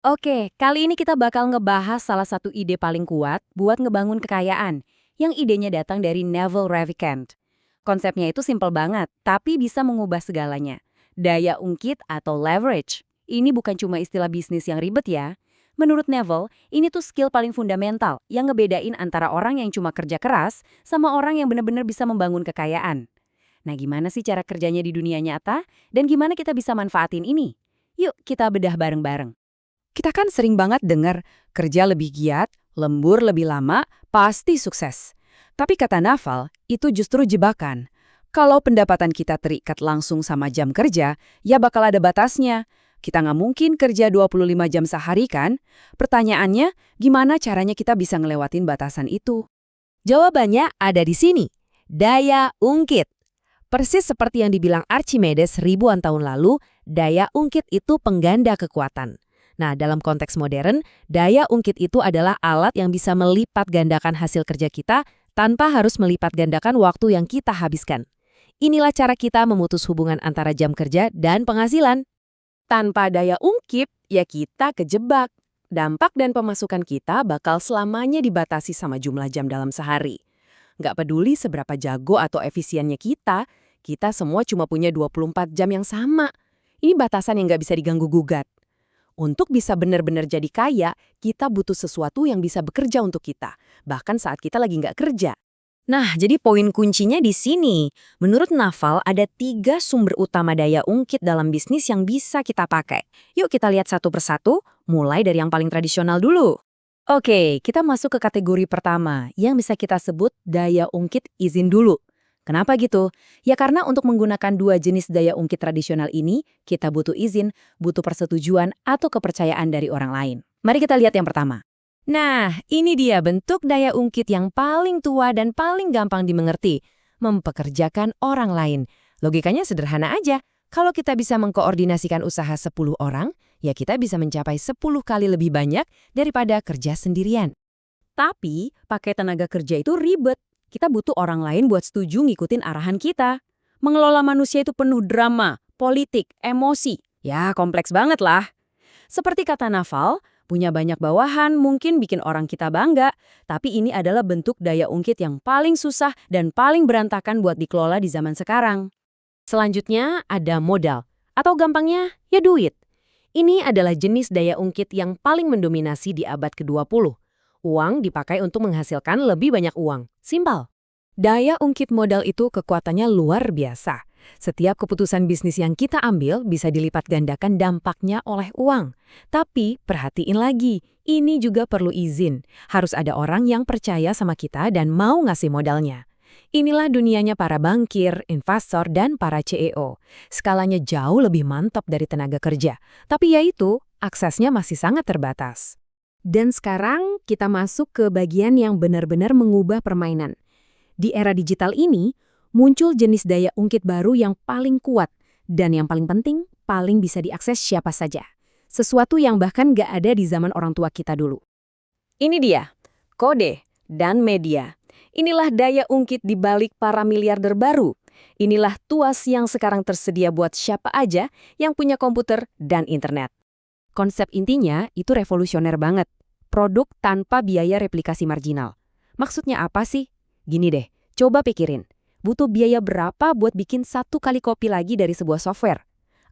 Oke, kali ini kita bakal ngebahas salah satu ide paling kuat buat ngebangun kekayaan, yang idenya datang dari Naval Ravikant. Konsepnya itu simpel banget, tapi bisa mengubah segalanya. Daya ungkit atau leverage. Ini bukan cuma istilah bisnis yang ribet ya. Menurut Naval, ini tuh skill paling fundamental yang ngebedain antara orang yang cuma kerja keras sama orang yang benar-benar bisa membangun kekayaan. Nah, gimana sih cara kerjanya di dunia nyata? Dan gimana kita bisa manfaatin ini? Yuk, kita bedah bareng-bareng. Kita kan sering banget dengar kerja lebih giat, lembur lebih lama, pasti sukses. Tapi kata Naval, itu justru jebakan. Kalau pendapatan kita terikat langsung sama jam kerja, ya bakal ada batasnya. Kita nggak mungkin kerja 25 jam sehari kan? Pertanyaannya, gimana caranya kita bisa ngelewatin batasan itu? Jawabannya ada di sini. Daya ungkit. Persis seperti yang dibilang Archimedes ribuan tahun lalu, daya ungkit itu pengganda kekuatan. Nah, dalam konteks modern, daya ungkit itu adalah alat yang bisa melipat gandakan hasil kerja kita tanpa harus melipat gandakan waktu yang kita habiskan. Inilah cara kita memutus hubungan antara jam kerja dan penghasilan. Tanpa daya ungkit, ya kita kejebak. Dampak dan pemasukan kita bakal selamanya dibatasi sama jumlah jam dalam sehari. Nggak peduli seberapa jago atau efisiennya kita semua cuma punya 24 jam yang sama. Ini batasan yang nggak bisa diganggu-gugat. Untuk bisa benar-benar jadi kaya, kita butuh sesuatu yang bisa bekerja untuk kita, bahkan saat kita lagi nggak kerja. Nah, jadi poin kuncinya di sini. Menurut Naval, ada 3 sumber utama daya ungkit dalam bisnis yang bisa kita pakai. Yuk kita lihat satu persatu, mulai dari yang paling tradisional dulu. Oke, kita masuk ke kategori pertama, yang bisa kita sebut daya ungkit izin dulu. Kenapa gitu? Ya karena untuk menggunakan 2 jenis daya ungkit tradisional ini, kita butuh izin, butuh persetujuan, atau kepercayaan dari orang lain. Mari kita lihat yang pertama. Nah, ini dia bentuk daya ungkit yang paling tua dan paling gampang dimengerti. Mempekerjakan orang lain. Logikanya sederhana aja. Kalau kita bisa mengkoordinasikan usaha 10 orang, ya kita bisa mencapai 10 kali lebih banyak daripada kerja sendirian. Tapi, pakai tenaga kerja itu ribet. Kita butuh orang lain buat setuju ngikutin arahan kita. Mengelola manusia itu penuh drama, politik, emosi. Ya, kompleks banget lah. Seperti kata Naval, punya banyak bawahan mungkin bikin orang kita bangga, tapi ini adalah bentuk daya ungkit yang paling susah dan paling berantakan buat dikelola di zaman sekarang. Selanjutnya ada modal, atau gampangnya ya duit. Ini adalah jenis daya ungkit yang paling mendominasi di abad ke-20. Uang dipakai untuk menghasilkan lebih banyak uang. Simpel. Daya ungkit modal itu kekuatannya luar biasa. Setiap keputusan bisnis yang kita ambil bisa dilipat gandakan dampaknya oleh uang. Tapi perhatiin lagi, ini juga perlu izin. Harus ada orang yang percaya sama kita dan mau ngasih modalnya. Inilah dunianya para bankir, investor, dan para CEO. Skalanya jauh lebih mantap dari tenaga kerja. Tapi yaitu, aksesnya masih sangat terbatas. Dan sekarang kita masuk ke bagian yang benar-benar mengubah permainan. Di era digital ini, muncul jenis daya ungkit baru yang paling kuat dan yang paling penting, paling bisa diakses siapa saja. Sesuatu yang bahkan nggak ada di zaman orang tua kita dulu. Ini dia, kode dan media. Inilah daya ungkit di balik para miliarder baru. Inilah tuas yang sekarang tersedia buat siapa aja yang punya komputer dan internet. Konsep intinya itu revolusioner banget. Produk tanpa biaya replikasi marginal. Maksudnya apa sih? Gini deh, coba pikirin. Butuh biaya berapa buat bikin 1 kali copy lagi dari sebuah software?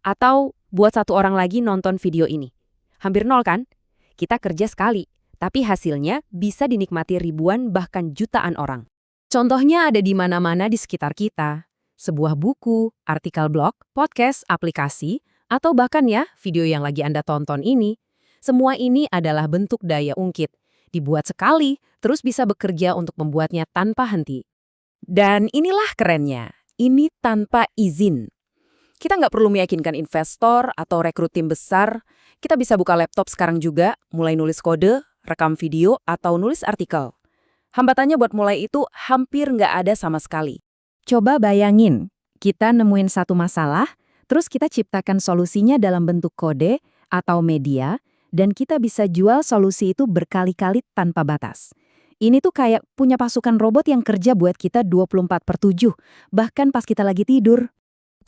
Atau buat 1 orang lagi nonton video ini? Hampir nol kan? Kita kerja sekali, tapi hasilnya bisa dinikmati ribuan bahkan jutaan orang. Contohnya ada di mana-mana di sekitar kita. Sebuah buku, artikel blog, podcast, aplikasi, atau bahkan ya video yang lagi Anda tonton ini. Semua ini adalah bentuk daya ungkit. Dibuat sekali, terus bisa bekerja untuk membuatnya tanpa henti. Dan inilah kerennya, ini tanpa izin. Kita nggak perlu meyakinkan investor atau rekrut tim besar. Kita bisa buka laptop sekarang juga, mulai nulis kode, rekam video, atau nulis artikel. Hambatannya buat mulai itu hampir nggak ada sama sekali. Coba bayangin, kita nemuin satu masalah, terus kita ciptakan solusinya dalam bentuk kode atau media, dan kita bisa jual solusi itu berkali-kali tanpa batas. Ini tuh kayak punya pasukan robot yang kerja buat kita 24/7, bahkan pas kita lagi tidur.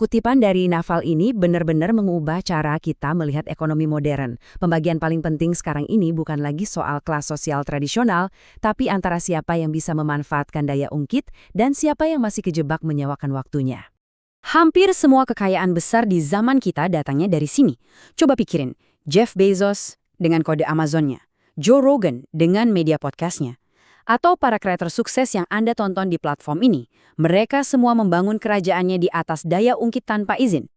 Kutipan dari Naval ini benar-benar mengubah cara kita melihat ekonomi modern. Pembagian paling penting sekarang ini bukan lagi soal kelas sosial tradisional, tapi antara siapa yang bisa memanfaatkan daya ungkit dan siapa yang masih kejebak menyewakan waktunya. Hampir semua kekayaan besar di zaman kita datangnya dari sini. Coba pikirin, Jeff Bezos dengan kode Amazonnya, Joe Rogan dengan media podcastnya, atau para kreator sukses yang Anda tonton di platform ini. Mereka semua membangun kerajaannya di atas daya ungkit tanpa izin.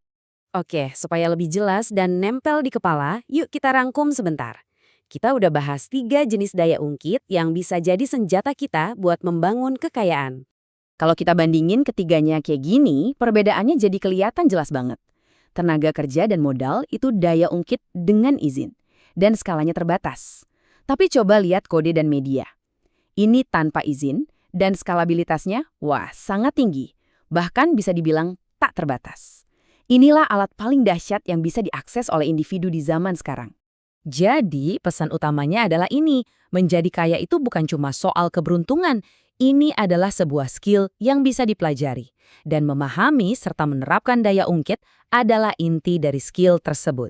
Oke, supaya lebih jelas dan nempel di kepala, yuk kita rangkum sebentar. Kita udah bahas 3 jenis daya ungkit yang bisa jadi senjata kita buat membangun kekayaan. Kalau kita bandingin ketiganya kayak gini, perbedaannya jadi kelihatan jelas banget. Tenaga kerja dan modal itu daya ungkit dengan izin, dan skalanya terbatas. Tapi coba lihat kode dan media. Ini tanpa izin, dan skalabilitasnya, wah, sangat tinggi. Bahkan bisa dibilang tak terbatas. Inilah alat paling dahsyat yang bisa diakses oleh individu di zaman sekarang. Jadi, pesan utamanya adalah ini, menjadi kaya itu bukan cuma soal keberuntungan, ini adalah sebuah skill yang bisa dipelajari. Dan memahami serta menerapkan daya ungkit adalah inti dari skill tersebut.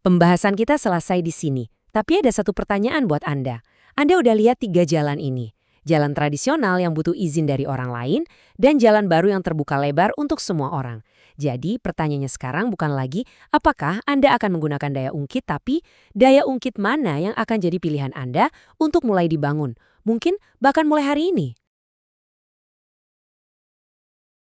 Pembahasan kita selesai di sini, tapi ada satu pertanyaan buat Anda. Anda udah lihat 3 jalan ini. Jalan tradisional yang butuh izin dari orang lain, dan jalan baru yang terbuka lebar untuk semua orang. Jadi pertanyaannya sekarang bukan lagi apakah Anda akan menggunakan daya ungkit, tapi daya ungkit mana yang akan jadi pilihan Anda untuk mulai dibangun. Mungkin bahkan mulai hari ini.